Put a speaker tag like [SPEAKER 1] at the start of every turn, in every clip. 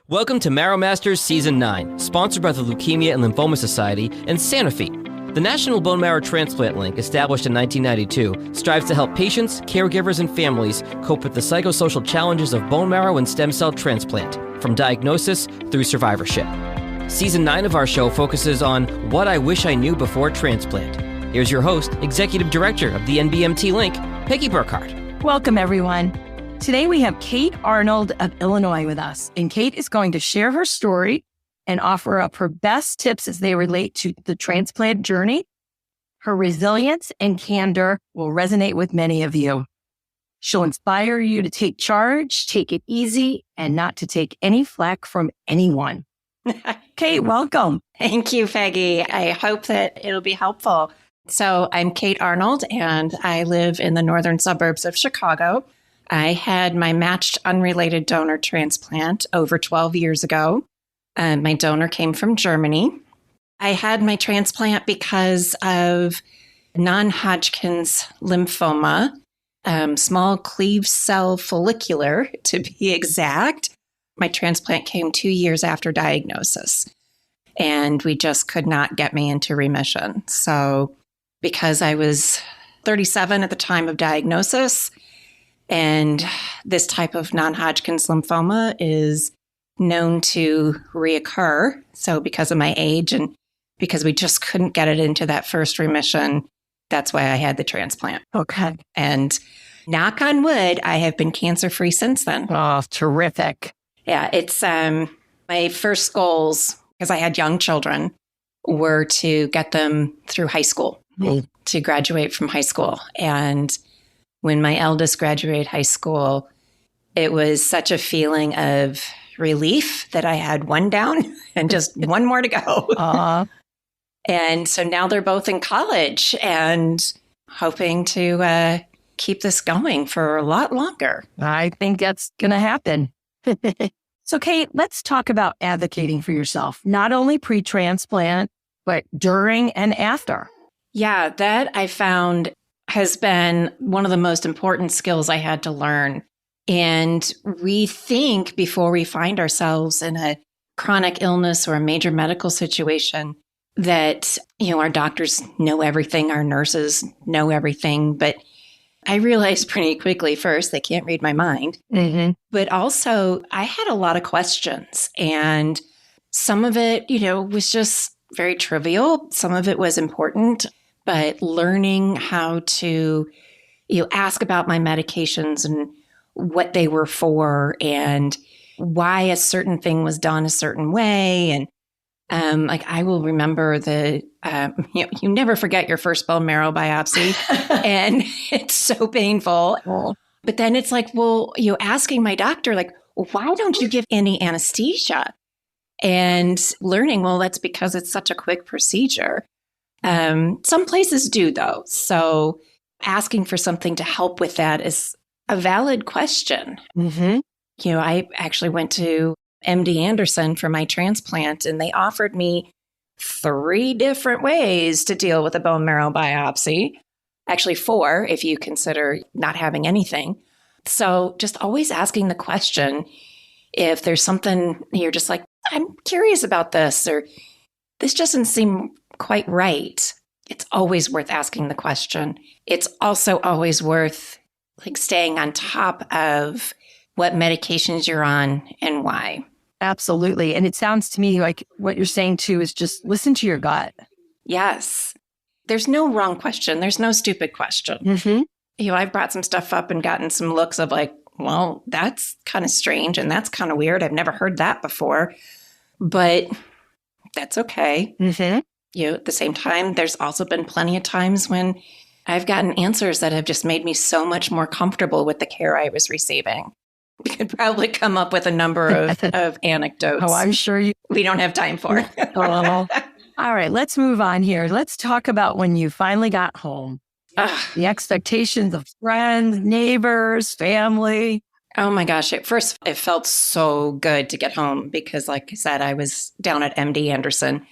[SPEAKER 1] Welcome to Marrow Masters Season 9, sponsored by the Leukemia and Lymphoma Society and Sanofi. The National Bone Marrow Transplant Link, established in 1992, strives to help patients, caregivers, and families cope with the psychosocial challenges of bone marrow and stem cell transplant, from diagnosis through survivorship. Season 9 of our show focuses on What I Wish I Knew Before Transplant. Here's your host, Executive Director of the NBMT Link, Peggy Burkhardt.
[SPEAKER 2] Welcome, everyone. Today we have Kate Arnold of Illinois with us, and Kate is going to share her story and offer up her best tips as they relate to the transplant journey. Her resilience and candor will resonate with many of you. She'll inspire you to take charge, take it easy, and not to take any flack from anyone. Kate, welcome.
[SPEAKER 3] Thank you, Peggy. I hope that it'll be helpful. So I'm Kate Arnold, and I live in the northern suburbs of Chicago. I had my matched unrelated donor transplant over 12 years ago. My donor came from Germany. I had my transplant because of Non-Hodgkins Lymphoma, small cleaved cell follicular, to be exact. My transplant came 2 years after diagnosis, and we just could not get me into remission. So because I was 37 at the time of diagnosis, and this type of non-Hodgkin's lymphoma is known to reoccur. So because of my age and because we just couldn't get it into that first remission, that's why I had the transplant.
[SPEAKER 2] Okay.
[SPEAKER 3] And knock on wood, I have been cancer-free since then.
[SPEAKER 2] Oh, terrific.
[SPEAKER 3] Yeah, it's my first goals, because I had young children, were to get them through high school, to graduate from high school. And when my eldest graduated high school, it was such a feeling of relief that I had one down and just one more to go. And so now they're both in college and hoping to keep this going for a lot longer.
[SPEAKER 2] I think that's going to happen. So, Kate, let's talk about advocating for yourself, not only pre-transplant, but during and after.
[SPEAKER 3] Yeah, that I found has been one of the most important skills I had to learn. And we think before we find ourselves in a chronic illness or a major medical situation that, our doctors know everything, our nurses know everything. But I realized pretty quickly, first, they can't read my mind.
[SPEAKER 2] Mm-hmm.
[SPEAKER 3] But also, I had a lot of questions. And some of it, was just very trivial. Some of it was important. But learning how to, ask about my medications and what they were for and why a certain thing was done a certain way. And I will remember you never forget your first bone marrow biopsy, and it's so painful.
[SPEAKER 2] Oh.
[SPEAKER 3] But then it's like, well, asking my doctor, why don't you give any anesthesia? And learning, well, that's because it's such a quick procedure. Some places do, though. So asking for something to help with that is a valid question.
[SPEAKER 2] Mm-hmm.
[SPEAKER 3] I actually went to MD Anderson for my transplant, and they offered me 3 different ways to deal with a bone marrow biopsy. Actually, 4, if you consider not having anything. So just always asking the question, if there's something you're just like, I'm curious about this, or this doesn't seem quite right, it's always worth asking the question. It's also always worth staying on top of what medications you're on and why.
[SPEAKER 2] Absolutely. And it sounds to me like what you're saying too is just listen to your gut.
[SPEAKER 3] Yes. There's no wrong question. There's no stupid question.
[SPEAKER 2] Mm-hmm.
[SPEAKER 3] I've brought some stuff up and gotten some looks of well, that's kind of strange and that's kind of weird. I've never heard that before, but that's okay.
[SPEAKER 2] Mm-hmm.
[SPEAKER 3] At the same time, there's also been plenty of times when I've gotten answers that have just made me so much more comfortable with the care I was receiving. We could probably come up with a number of anecdotes.
[SPEAKER 2] Oh, I'm sure
[SPEAKER 3] we don't have time for.
[SPEAKER 2] All right, let's move on here. Let's talk about when you finally got home. The expectations of friends, neighbors, family.
[SPEAKER 3] Oh my gosh. At first, it felt so good to get home because, like I said, I was down at MD Anderson.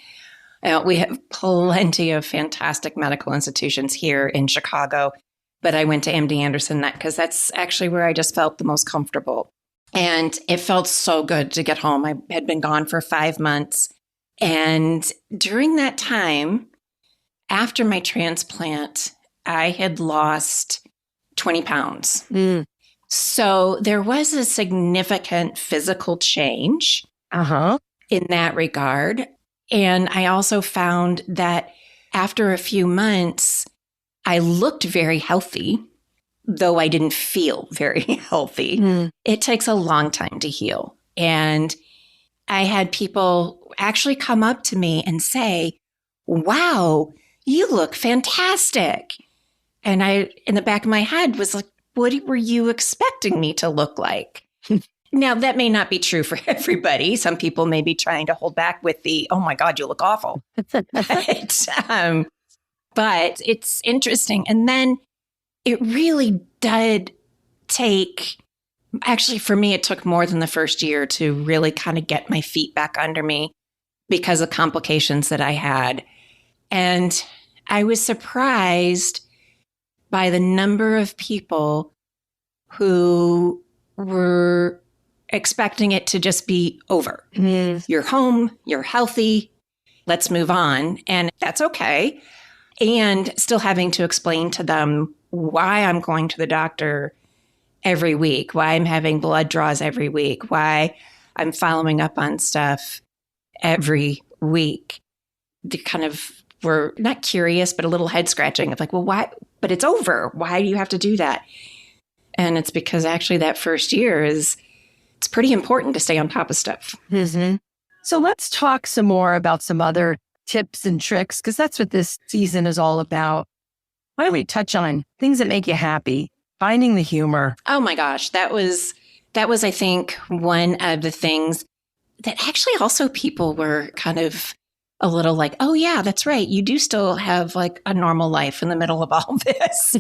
[SPEAKER 3] We have plenty of fantastic medical institutions here in Chicago, but I went to MD Anderson because that's actually where I just felt the most comfortable. And it felt so good to get home. I had been gone for 5 months. And during that time, after my transplant, I had lost 20 pounds.
[SPEAKER 2] Mm.
[SPEAKER 3] So there was a significant physical change in that regard. And I also found that after a few months, I looked very healthy, though I didn't feel very healthy.
[SPEAKER 2] Mm.
[SPEAKER 3] It takes a long time to heal. And I had people actually come up to me and say, wow, you look fantastic. And I, in the back of my head, was like, what were you expecting me to look like? Now, that may not be true for everybody. Some people may be trying to hold back with the, oh my God, you look awful. But it's interesting. And then it really did take, actually, for me, it took more than the first year to really kind of get my feet back under me because of complications that I had. And I was surprised by the number of people who were expecting it to just be over.
[SPEAKER 2] Mm.
[SPEAKER 3] You're home, you're healthy, let's move on. And that's okay. And still having to explain to them why I'm going to the doctor every week, why I'm having blood draws every week, why I'm following up on stuff every week. They kind of were not curious, but a little head scratching of like, well, why? But it's over. Why do you have to do that? And it's because actually that first year it's pretty important to stay on top of stuff.
[SPEAKER 2] Mm-hmm. So let's talk some more about some other tips and tricks, because that's what this season is all about. Why don't we touch on things that make you happy, finding the humor?
[SPEAKER 3] Oh my gosh, that was, I think, one of the things that actually also people were kind of a little like, oh yeah, that's right. You do still have like a normal life in the middle of all this.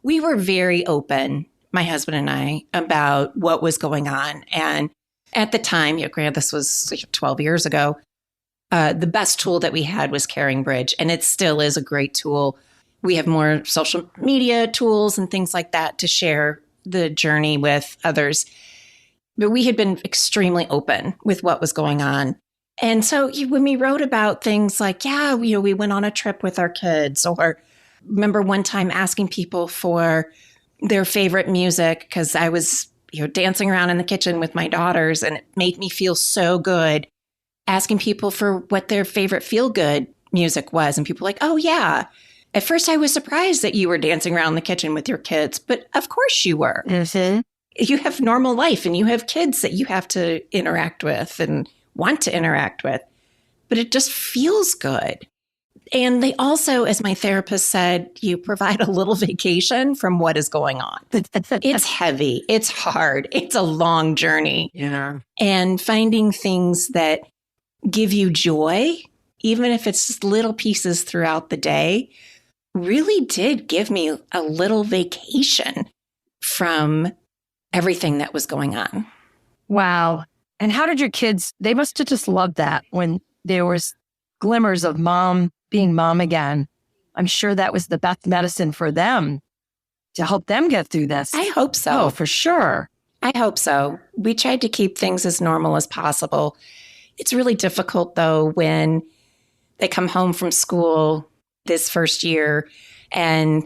[SPEAKER 3] We were very open, my husband and I, about what was going on. And at the time, granted, this was 12 years ago, the best tool that we had was CaringBridge, and it still is a great tool. We have more social media tools and things like that to share the journey with others. But we had been extremely open with what was going on. And so when we wrote about things like, yeah, we went on a trip with our kids, or remember one time asking people for their favorite music because I was dancing around in the kitchen with my daughters, and it made me feel so good asking people for what their favorite feel-good music was. And people were like, oh, yeah. At first, I was surprised that you were dancing around the kitchen with your kids, but of course you were.
[SPEAKER 2] Mm-hmm.
[SPEAKER 3] You have normal life and you have kids that you have to interact with and want to interact with, but it just feels good. And they also, as my therapist said, you provide a little vacation from what is going on. It's heavy. It's hard. It's a long journey.
[SPEAKER 2] Yeah.
[SPEAKER 3] And finding things that give you joy, even if it's little pieces throughout the day, really did give me a little vacation from everything that was going on.
[SPEAKER 2] Wow. And how did your kids, they must have just loved that when there was glimmers of mom being mom again. I'm sure that was the best medicine for them to help them get through this.
[SPEAKER 3] I hope so.
[SPEAKER 2] Oh, for sure.
[SPEAKER 3] I hope so. We tried to keep things as normal as possible. It's really difficult, though, when they come home from school this first year and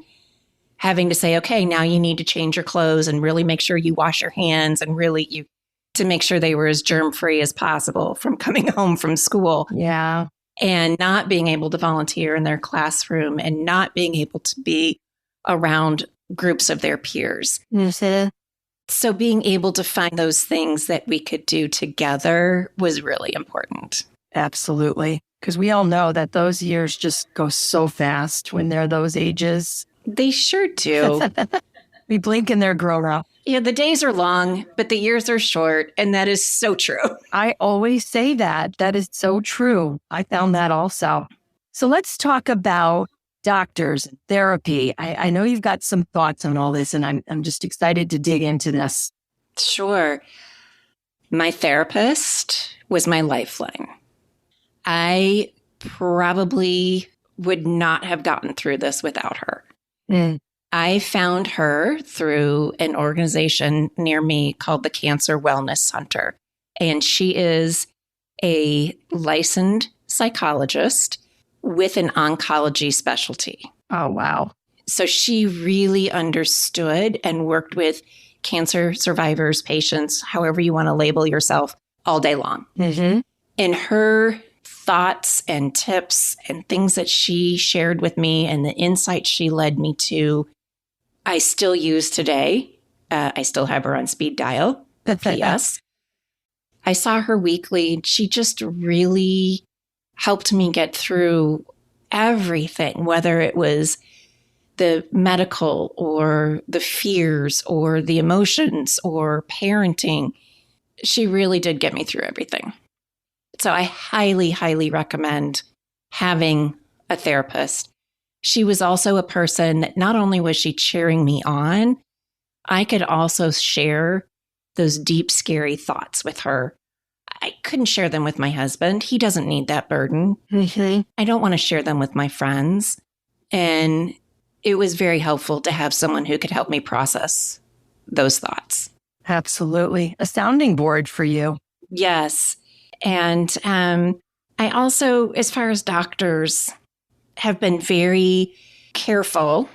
[SPEAKER 3] having to say, okay, now you need to change your clothes and really make sure you wash your hands and really to make sure they were as germ-free as possible from coming home from school.
[SPEAKER 2] Yeah.
[SPEAKER 3] And not being able to volunteer in their classroom and not being able to be around groups of their peers.
[SPEAKER 2] Mm-hmm.
[SPEAKER 3] So being able to find those things that we could do together was really important.
[SPEAKER 2] Absolutely. Because we all know that those years just go so fast when they're those ages.
[SPEAKER 3] They sure do.
[SPEAKER 2] We blink and they're grown up.
[SPEAKER 3] Yeah, the days are long, but the years are short. And that is so true.
[SPEAKER 2] I always say that. That is so true. I found that also. So let's talk about doctors and therapy. I know you've got some thoughts on all this, and I'm just excited to dig into this.
[SPEAKER 3] Sure. My therapist was my lifeline. I probably would not have gotten through this without her.
[SPEAKER 2] Mm.
[SPEAKER 3] I found her through an organization near me called the Cancer Wellness Center. And she is a licensed psychologist with an oncology specialty.
[SPEAKER 2] Oh, wow.
[SPEAKER 3] So she really understood and worked with cancer survivors, patients, however you want to label yourself, all day long.
[SPEAKER 2] Mm-hmm.
[SPEAKER 3] And her thoughts and tips and things that she shared with me and the insights she led me to, I still use today. I still have her on speed dial. P.S. I saw her weekly. She just really helped me get through everything, whether it was the medical or the fears or the emotions or parenting. She really did get me through everything. So I highly, highly recommend having a therapist. She was also a person that not only was she cheering me on, I could also share those deep, scary thoughts with her. I couldn't share them with my husband. He doesn't need that burden.
[SPEAKER 2] Mm-hmm.
[SPEAKER 3] I don't want to share them with my friends. And it was very helpful to have someone who could help me process those thoughts.
[SPEAKER 2] Absolutely. A sounding board for you.
[SPEAKER 3] Yes. And I also, as far as doctors, have been very careful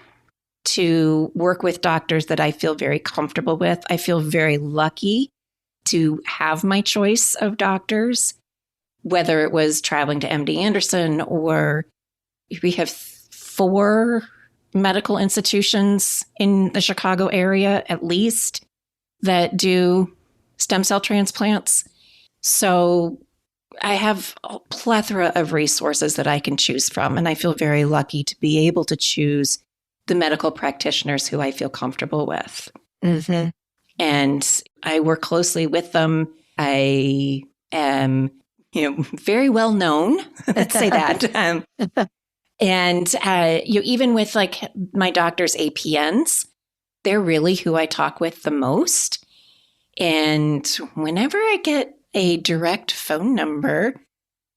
[SPEAKER 3] to work with doctors that I feel very comfortable with. I feel very lucky to have my choice of doctors, whether it was traveling to MD Anderson or we have 4 medical institutions in the Chicago area, at least, that do stem cell transplants. So I have a plethora of resources that I can choose from, and I feel very lucky to be able to choose the medical practitioners who I feel comfortable with.
[SPEAKER 2] Mm-hmm.
[SPEAKER 3] And I work closely with them. I am, very well known. Let's say that. And even with like my doctor's APNs, they're really who I talk with the most. And whenever I get a direct phone number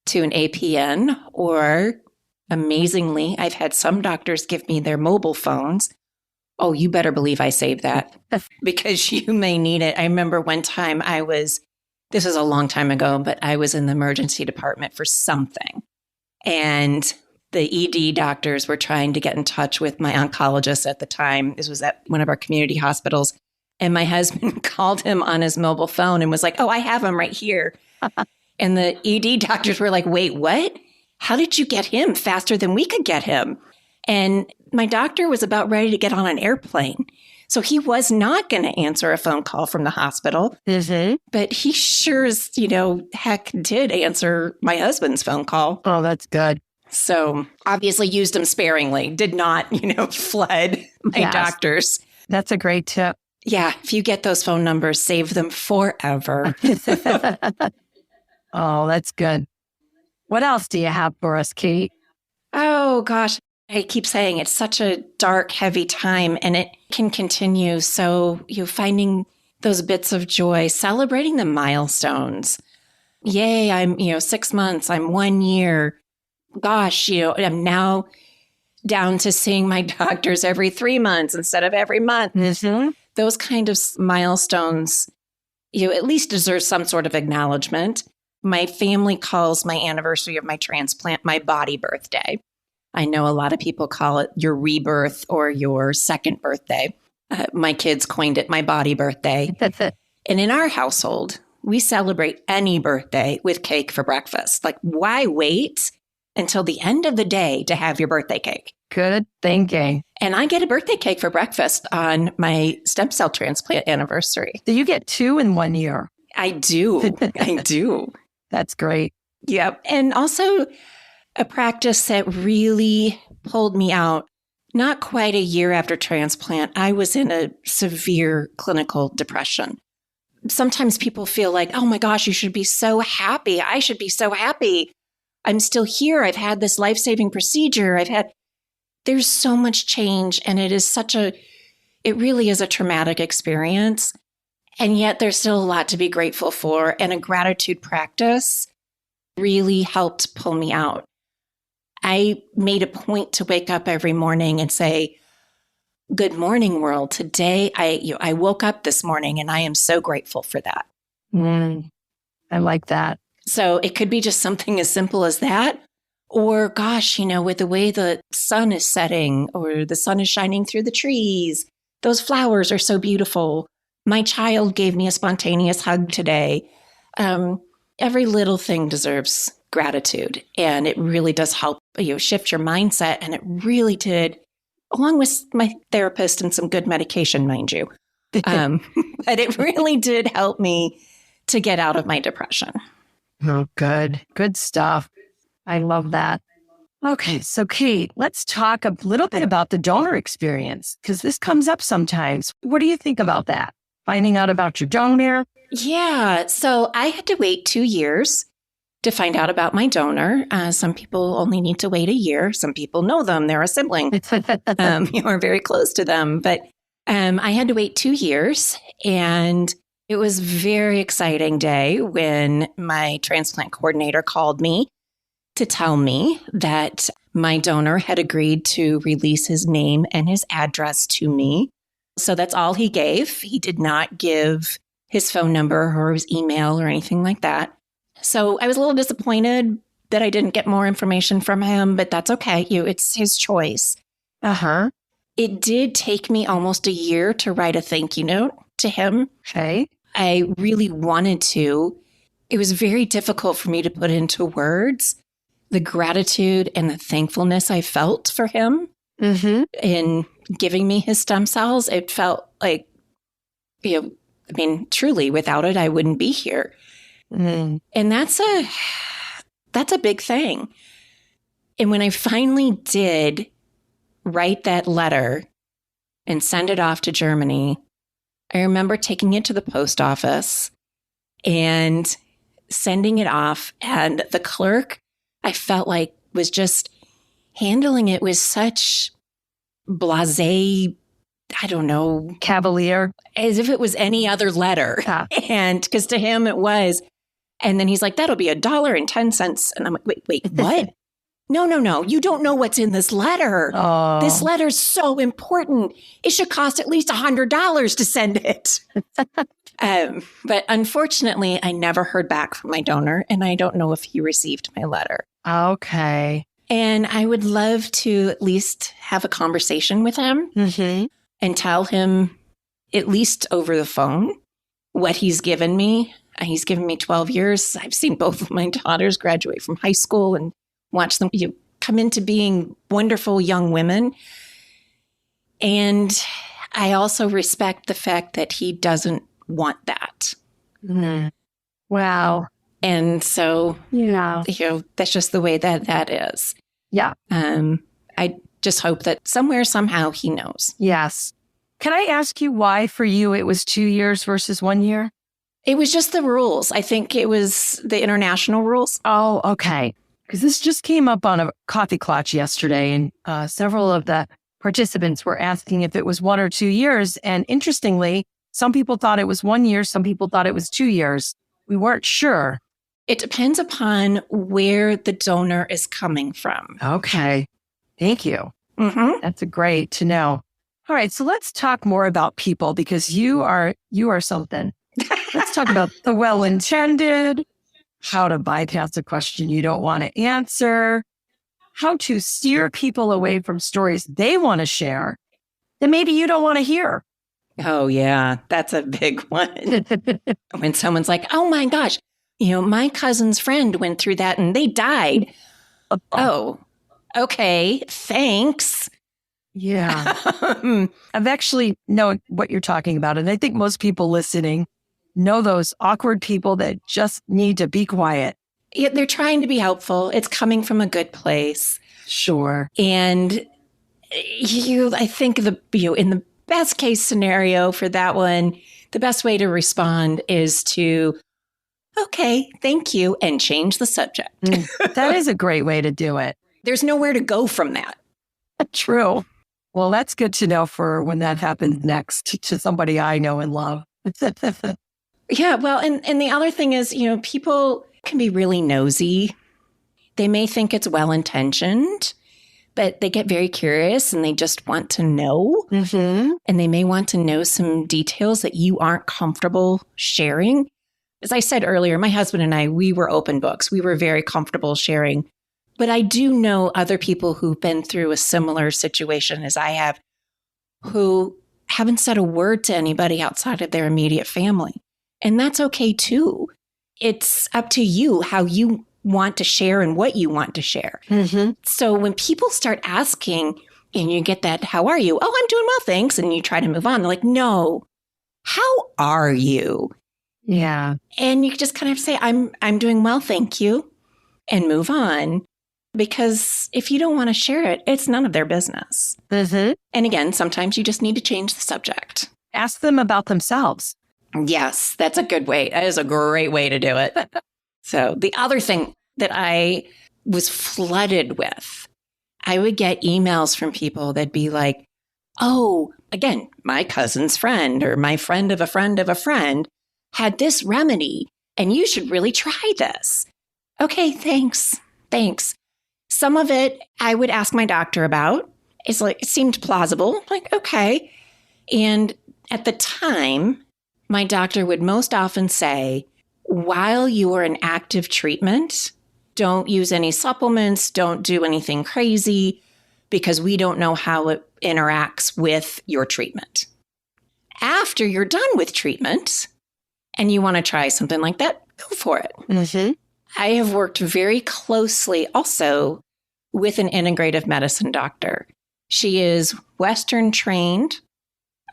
[SPEAKER 3] to an APN, or amazingly, I've had some doctors give me their mobile phones. Oh, you better believe I saved that because you may need it. I remember one time this was a long time ago, but I was in the emergency department for something. And the ED doctors were trying to get in touch with my oncologist at the time. This was at one of our community hospitals. And my husband called him on his mobile phone and was like, oh, I have him right here. And the ED doctors were like, wait, what? How did you get him faster than we could get him? And my doctor was about ready to get on an airplane. So he was not going to answer a phone call from the hospital.
[SPEAKER 2] Mm-hmm.
[SPEAKER 3] But he sure as, heck did answer my husband's phone call.
[SPEAKER 2] Oh, that's good.
[SPEAKER 3] So obviously used them sparingly, did not, flood my doctors.
[SPEAKER 2] That's a great tip.
[SPEAKER 3] Yeah. If you get those phone numbers, save them forever.
[SPEAKER 2] Oh, that's good. What else do you have for us, Kate?
[SPEAKER 3] Oh, gosh. I keep saying it's such a dark, heavy time, and it can continue. So you're finding those bits of joy, celebrating the milestones. Yay, I'm, 6 months, I'm 1 year. Gosh, I'm now down to seeing my doctors every 3 months instead of every month.
[SPEAKER 2] Mm-hmm.
[SPEAKER 3] Those kind of milestones, at least deserve some sort of acknowledgement. My family calls my anniversary of my transplant my body birthday. I know a lot of people call it your rebirth or your second birthday. My kids coined it my body birthday. And in our household, we celebrate any birthday with cake for breakfast. Like, why wait until the end of the day to have your birthday cake?
[SPEAKER 2] Good thinking.
[SPEAKER 3] And I get a birthday cake for breakfast on my stem cell transplant anniversary.
[SPEAKER 2] So you get 2 in 1 year.
[SPEAKER 3] I do. I do.
[SPEAKER 2] That's great.
[SPEAKER 3] Yep. And also a practice that really pulled me out. Not quite a year after transplant, I was in a severe clinical depression. Sometimes people feel like, oh my gosh, you should be so happy. I should be so happy. I'm still here. I've had this life-saving procedure. There's so much change, and it really is a traumatic experience. And yet there's still a lot to be grateful for. And a gratitude practice really helped pull me out. I made a point to wake up every morning and say, good morning, world. Today, I woke up this morning and I am so grateful for that.
[SPEAKER 2] I like that.
[SPEAKER 3] So it could be just something as simple as that. Or gosh, with the way the sun is setting or the sun is shining through the trees, those flowers are so beautiful. My child gave me a spontaneous hug today. Every little thing deserves gratitude. And it really does help shift your mindset. And it really did, along with my therapist and some good medication, mind you. But it really did help me to get out of my depression.
[SPEAKER 2] Oh, good. Good stuff. I love that. Okay. So Kate, let's talk a little bit about the donor experience, because this comes up sometimes. What do you think about that? Finding out about your donor?
[SPEAKER 3] Yeah. So I had to wait 2 years to find out about my donor. Some people only need to wait a year. Some people know them. They're a sibling. You are very close to them. But I had to wait 2 years. And it was a very exciting day when my transplant coordinator called me to tell me that my donor had agreed to release his name and his address to me. So that's all he gave. He did not give his phone number or his email or anything like that. So I was a little disappointed that I didn't get more information from him, but that's okay. It's his choice.
[SPEAKER 2] Uh-huh.
[SPEAKER 3] It did take me almost a year to write a thank you note to him.
[SPEAKER 2] Okay.
[SPEAKER 3] I really wanted to. It was very difficult for me to put into words the gratitude and the thankfulness I felt for him in giving me his stem cells. It felt like, truly, without it, I wouldn't be here. And that's a big thing. And when I finally did write that letter and send it off to Germany, I remember taking it to the post office and sending it off. And the clerk, I felt like, was just handling it with such blasé, I don't know,
[SPEAKER 2] cavalier,
[SPEAKER 3] as if it was any other letter.
[SPEAKER 2] Yeah.
[SPEAKER 3] And because to him it was. And then he's like, that'll be $1.10. And I'm like, wait, what? No. You don't know what's in this letter.
[SPEAKER 2] Oh.
[SPEAKER 3] This letter's so important. It should cost at least $100 to send it. But unfortunately, I never heard back from my donor, and I don't know if he received my letter.
[SPEAKER 2] Okay.
[SPEAKER 3] And I would love to at least have a conversation with him and tell him, at least over the phone, what he's given me. He's given me 12 years. I've seen both of my daughters graduate from high school and watch them come into being wonderful young women. And I also respect the fact that he doesn't want that.
[SPEAKER 2] Wow.
[SPEAKER 3] And so, that's just the way that is.
[SPEAKER 2] Yeah.
[SPEAKER 3] I just hope that somewhere, somehow he knows.
[SPEAKER 2] Yes. Can I ask you why for you it was 2 years versus 1 year?
[SPEAKER 3] It was just the rules. I think it was the international rules.
[SPEAKER 2] Oh, okay. Because this just came up on a coffee clutch yesterday, and several of the participants were asking if it was 1 or 2 years. And interestingly, some people thought it was 1 year. Some people thought it was 2 years. We weren't sure.
[SPEAKER 3] It depends upon where the donor is coming from.
[SPEAKER 2] Okay. Thank you. That's great to know. All right. So let's talk more about people, because you are something. Let's talk about the well-intended, how to bypass a question you don't want to answer, how to steer people away from stories they want to share that maybe you don't want to hear.
[SPEAKER 3] Oh, yeah. That's a big one. When someone's like, oh, my gosh, my cousin's friend went through that and they died. Oh, okay. Thanks.
[SPEAKER 2] Yeah. I've actually known what you're talking about. And I think most people listening know those awkward people that just need to be quiet.
[SPEAKER 3] Yeah, they're trying to be helpful. It's coming from a good place.
[SPEAKER 2] Sure.
[SPEAKER 3] And I think in the best case scenario for that one, the best way to respond is to, okay, thank you, and change the subject.
[SPEAKER 2] That is a great way to do it.
[SPEAKER 3] There's nowhere to go from that.
[SPEAKER 2] True. Well, that's good to know for when that happens next to somebody I know and love.
[SPEAKER 3] Yeah, well, and the other thing is, people can be really nosy. They may think it's well-intentioned, but they get very curious and they just want to know. And they may want to know some details that you aren't comfortable sharing. As I said earlier, my husband and I, we were open books. We were very comfortable sharing. But I do know other people who've been through a similar situation as I have, who haven't said a word to anybody outside of their immediate family. And that's okay too. It's up to you how you want to share and what you want to share. So when people start asking and you get that, how are you? Oh, I'm doing well, thanks. And you try to move on. They're like, no, how are you?
[SPEAKER 2] Yeah.
[SPEAKER 3] And you just kind of say, I'm doing well, thank you, and move on. Because if you don't want to share it, it's none of their business. And again, sometimes you just need to change the subject.
[SPEAKER 2] Ask them about themselves.
[SPEAKER 3] Yes, that's a good way. That is a great way to do it. So the other thing that I was flooded with, I would get emails from people that'd be like, oh, again, my cousin's friend or my friend of a friend of a friend had this remedy and you should really try this. Okay, thanks. Some of it I would ask my doctor about. It's like, it seemed plausible. Like, okay. And at the time, my doctor would most often say, while you are in active treatment, don't use any supplements, don't do anything crazy, because we don't know how it interacts with your treatment. After you're done with treatment and you want to try something like that, go for it. I have worked very closely also with an integrative medicine doctor. She is Western trained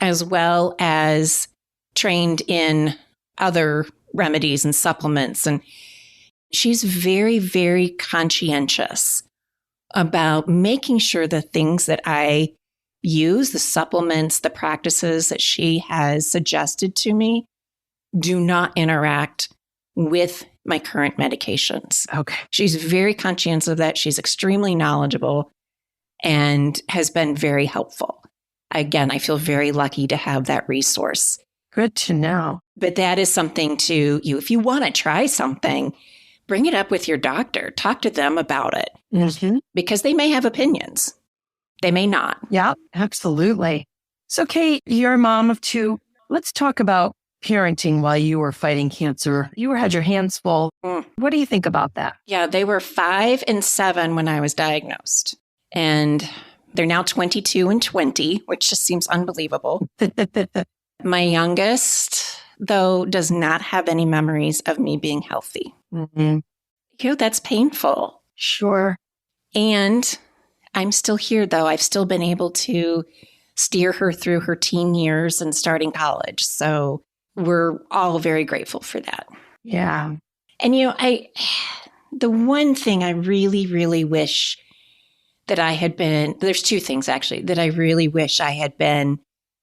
[SPEAKER 3] as well as trained in other remedies and supplements. And she's very, very conscientious about making sure the things that I use, the supplements, the practices that she has suggested to me, do not interact with my current medications.
[SPEAKER 2] Okay.
[SPEAKER 3] She's very conscientious of that. She's extremely knowledgeable and has been very helpful. Again, I feel very lucky to have that resource.
[SPEAKER 2] Good to know.
[SPEAKER 3] But that is something to you. If you want to try something, bring it up with your doctor. Talk to them about it because they may have opinions. They may not.
[SPEAKER 2] Yeah, absolutely. So, Kate, you're a mom of two. Let's talk about parenting while you were fighting cancer. You had your hands full. What do you think about that?
[SPEAKER 3] Yeah, they were 5 and 7 when I was diagnosed. And they're now 22 and 20, which just seems unbelievable. My youngest, though, does not have any memories of me being healthy. That's painful.
[SPEAKER 2] Sure.
[SPEAKER 3] And I'm still here, though. I've still been able to steer her through her teen years and starting college. So we're all very grateful for that.
[SPEAKER 2] Yeah.
[SPEAKER 3] And, the one thing I really, really wish that I had been, there's two things actually that I really wish I had been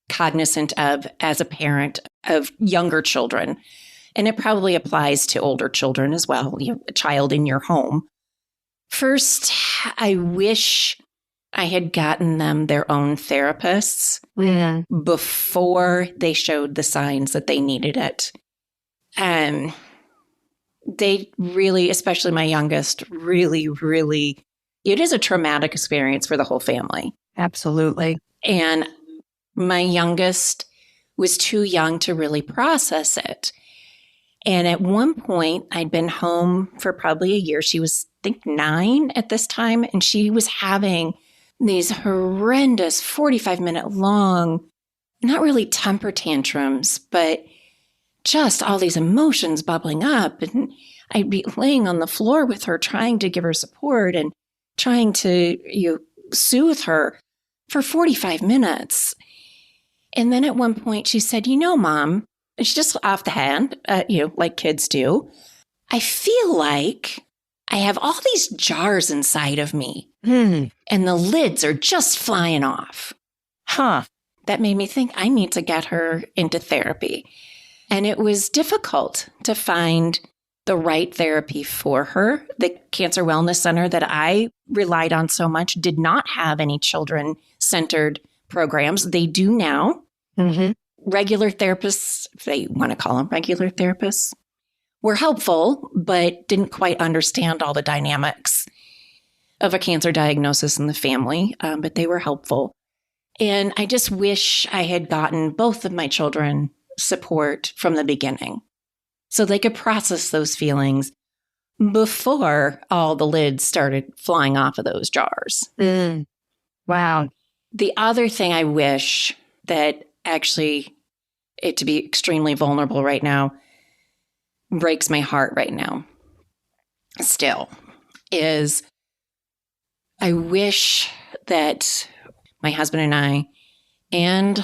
[SPEAKER 3] cognizant of as a parent of younger children. And it probably applies to older children as well, a child in your home. First, I wish I had gotten them their own therapists before they showed the signs that they needed it. They really, especially my youngest, really, it is a traumatic experience for the whole family.
[SPEAKER 2] Absolutely.
[SPEAKER 3] And my youngest was too young to really process it. And at one point, I'd been home for probably a year. She was, I think, 9 at this time. And she was having these horrendous 45-minute long, not really temper tantrums, but just all these emotions bubbling up. And I'd be laying on the floor with her, trying to give her support and trying to soothe her for 45 minutes. And then at one point she said, Mom, and she's just off the hand, like kids do, I feel like I have all these jars inside of me and the lids are just flying off. That made me think I need to get her into therapy. And it was difficult to find the right therapy for her. The Cancer Wellness Center that I relied on so much did not have any children-centered programs. They do now. Regular therapists, if they want to call them regular therapists, were helpful, but didn't quite understand all the dynamics. of a cancer diagnosis in the family, but they were helpful. And I just wish I had gotten both of my children support from the beginning so they could process those feelings before all the lids started flying off of those jars.
[SPEAKER 2] Wow.
[SPEAKER 3] The other thing I wish that actually, it to be extremely vulnerable right now, breaks my heart right now, still, is I wish that my husband and I and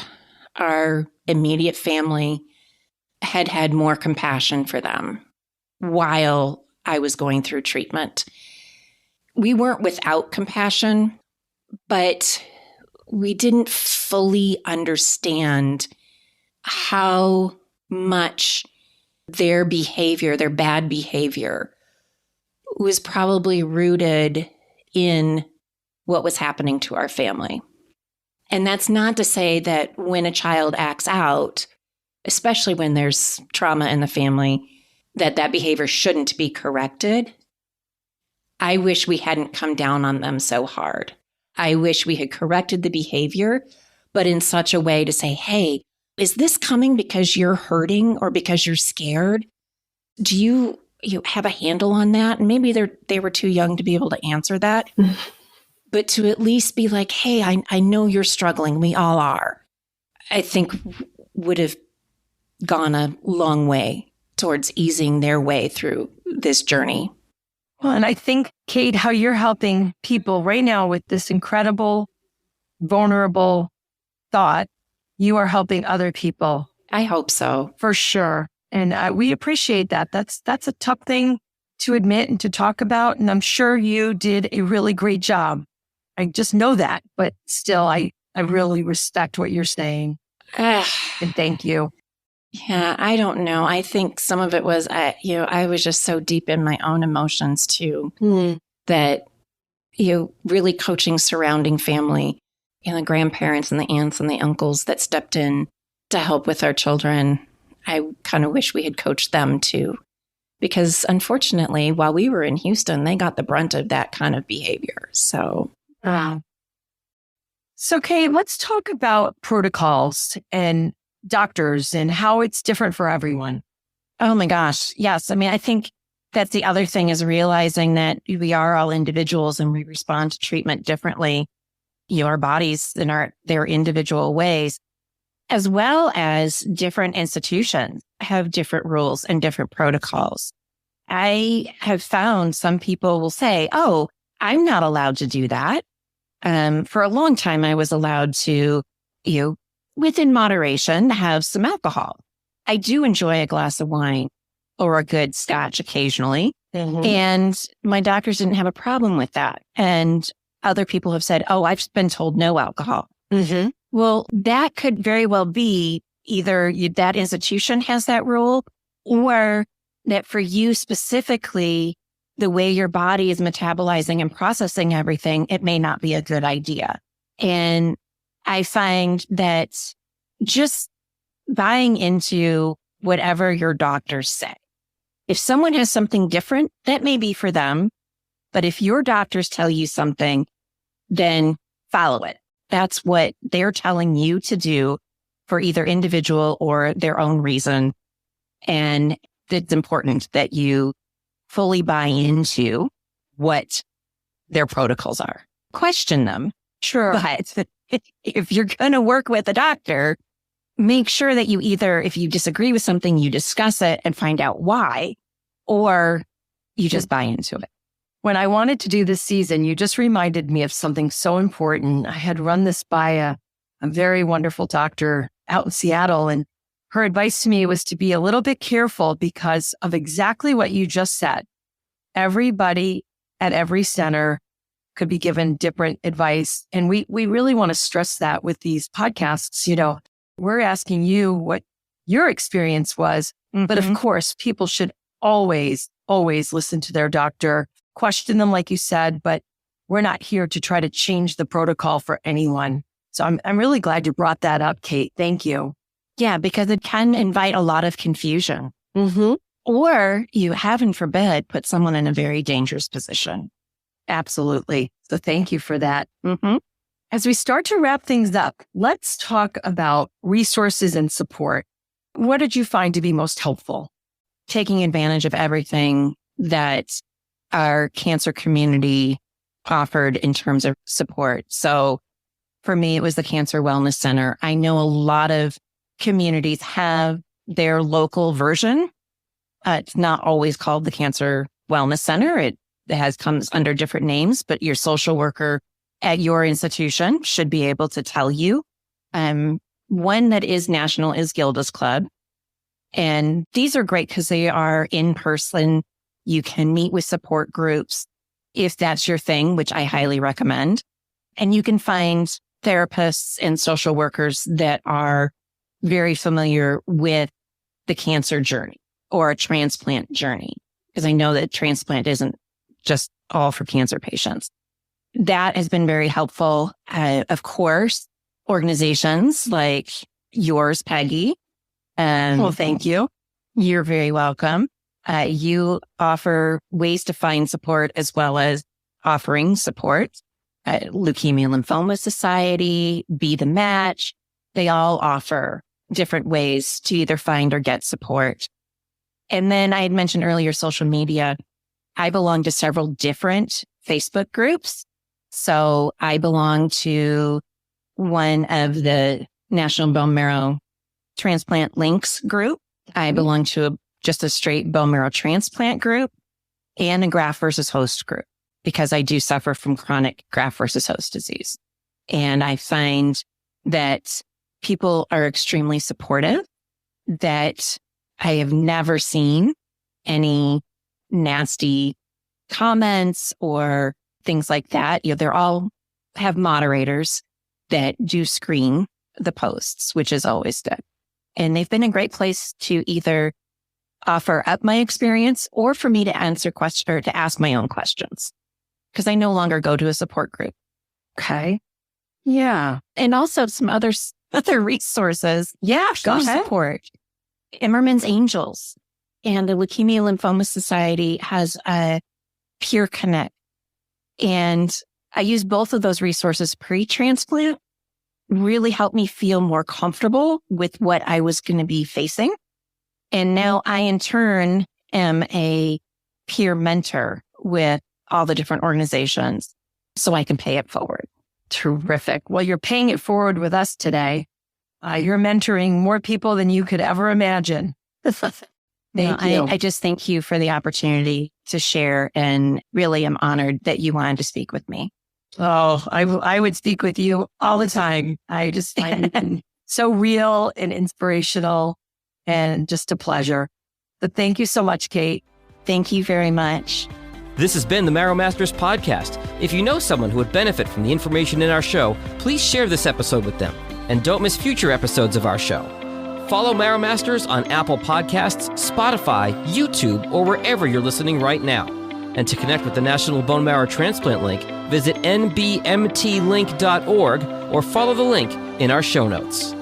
[SPEAKER 3] our immediate family had had more compassion for them while I was going through treatment. We weren't without compassion, but we didn't fully understand how much their behavior, their bad behavior, was probably rooted in what was happening to our family. And that's not to say that when a child acts out, especially when there's trauma in the family, that behavior shouldn't be corrected. I wish we hadn't come down on them so hard. I wish we had corrected the behavior, but in such a way to say, hey, is this coming because you're hurting or because you're scared? Do you have a handle on that? And maybe they were too young to be able to answer that. But to at least be like, hey, I know you're struggling. We all are. I think would have gone a long way towards easing their way through this journey.
[SPEAKER 2] Well, and I think, Kate, how you're helping people right now with this incredible, vulnerable thought, you are helping other people.
[SPEAKER 3] I hope so.
[SPEAKER 2] For sure. And we appreciate that. That's a tough thing to admit and to talk about. And I'm sure you did a really great job. I just know that. But still, I really respect what you're saying. And thank you.
[SPEAKER 3] Yeah, I don't know. I think some of it was, I was just so deep in my own emotions too, that, really coaching surrounding family, the grandparents and the aunts and the uncles that stepped in to help with our children. I kind of wish we had coached them too, because unfortunately, while we were in Houston, they got the brunt of that kind of behavior. So,
[SPEAKER 2] So, Kate, let's talk about protocols and doctors and how it's different for everyone.
[SPEAKER 3] Oh my gosh. Yes. I mean, I think that's the other thing is realizing that we are all individuals and we respond to treatment differently, our bodies in their individual ways, as well as different institutions have different rules and different protocols. I have found some people will say, oh, I'm not allowed to do that. For a long time, I was allowed to, within moderation, have some alcohol. I do enjoy a glass of wine or a good scotch occasionally. And my doctors didn't have a problem with that. And other people have said, oh, I've been told no alcohol. Well, that could very well be either that institution has that rule or that for you specifically, the way your body is metabolizing and processing everything, it may not be a good idea. And I find that just buying into whatever your doctors say. If someone has something different, that may be for them. But if your doctors tell you something, then follow it. That's what they're telling you to do for either individual or their own reason. And it's important that you fully buy into what their protocols are. Question them.
[SPEAKER 2] Sure.
[SPEAKER 3] But if you're going to work with a doctor, make sure that you either, if you disagree with something, you discuss it and find out why, or you just buy into it.
[SPEAKER 2] When I wanted to do this season, you just reminded me of something so important. I had run this by a very wonderful doctor out in Seattle, and her advice to me was to be a little bit careful because of exactly what you just said. Everybody at every center could be given different advice. And we really want to stress that with these podcasts. We're asking you what your experience was, but of course, people should always listen to their doctor, question them, like you said, but we're not here to try to change the protocol for anyone. So I'm really glad you brought that up, Kate. Thank you.
[SPEAKER 3] Yeah, because it can invite a lot of confusion. Or you, heaven forbid, put someone in a very dangerous position.
[SPEAKER 2] Absolutely. So thank you for that. As we start to wrap things up, let's talk about resources and support. What did you find to be most helpful?
[SPEAKER 3] Taking advantage of everything that our cancer community offered in terms of support. So for me, it was the Cancer Wellness Center. I know a lot of communities have their local version. It's not always called the Cancer Wellness Center. It comes under different names, but your social worker at your institution should be able to tell you. One that is national is Gilda's Club. And these are great because they are in person. You can meet with support groups if that's your thing, which I highly recommend. And you can find therapists and social workers that are very familiar with the cancer journey or a transplant journey, because I know that transplant isn't just all for cancer patients. That has been very helpful. Of course, organizations like yours, Peggy.
[SPEAKER 2] Well, thank you.
[SPEAKER 3] You're very welcome. You offer ways to find support as well as offering support. Leukemia Lymphoma Society, Be the Match, they all offer different ways to either find or get support. And then I had mentioned earlier, social media. I belong to several different Facebook groups. So I belong to one of the National Bone Marrow Transplant Links group. I belong to just a straight bone marrow transplant group and a graft versus host group because I do suffer from chronic graft versus host disease. And I find that people are extremely supportive, that I have never seen any nasty comments or things like that. They're all have moderators that do screen the posts, which is always good. And they've been a great place to either offer up my experience or for me to answer questions or to ask my own questions because I no longer go to a support group.
[SPEAKER 2] Okay. Yeah.
[SPEAKER 3] And also some other resources.
[SPEAKER 2] Yeah. Go ahead.
[SPEAKER 3] Support. Emmerman's Angels and the Leukemia Lymphoma Society has a Peer Connect. And I use both of those resources pre-transplant, really helped me feel more comfortable with what I was going to be facing. And now I, in turn, am a peer mentor with all the different organizations so I can pay it forward.
[SPEAKER 2] Terrific. Well, you're paying it forward with us today. You're mentoring more people than you could ever imagine. Thank you.
[SPEAKER 3] I just thank you for the opportunity to share and really am honored that you wanted to speak with me.
[SPEAKER 2] Oh, I would speak with you all the time. I just find it so real and inspirational and just a pleasure. But thank you so much, Kate.
[SPEAKER 3] Thank you very much.
[SPEAKER 1] This has been the Marrow Masters podcast. If you know someone who would benefit from the information in our show, please share this episode with them. And don't miss future episodes of our show. Follow Marrow Masters on Apple Podcasts, Spotify, YouTube, or wherever you're listening right now. And to connect with the National Bone Marrow Transplant Link, visit nbmtlink.org or follow the link in our show notes.